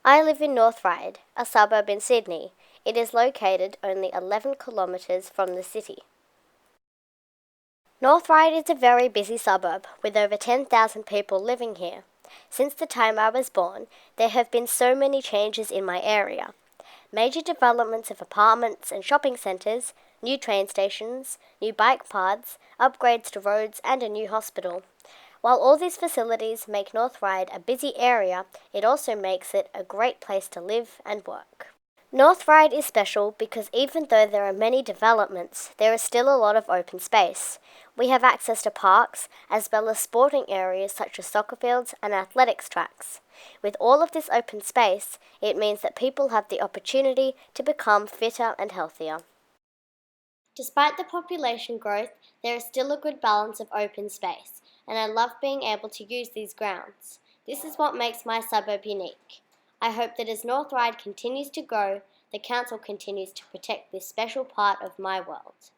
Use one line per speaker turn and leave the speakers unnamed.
I live in North Ryde, a suburb in Sydney. It is located only 11 kilometres from the city. North Ryde is a very busy suburb with over 10,000 people living here. Since the time I was born, there have been so many changes in my area. Major developments of apartments and shopping centres, new train stations, new bike paths, upgrades to roads and a new hospital. While all these facilities make North Ryde a busy area, it also makes it a great place to live and work. North Ryde is special because even though there are many developments, there is still a lot of open space. We have access to parks, as well as sporting areas such as soccer fields and athletics tracks. With all of this open space, it means that people have the opportunity to become fitter and healthier. Despite the population growth, there is still a good balance of open space, and I love being able to use these grounds. This is what makes my suburb unique. I hope that as North Ryde continues to grow, the council continues to protect this special part of my world.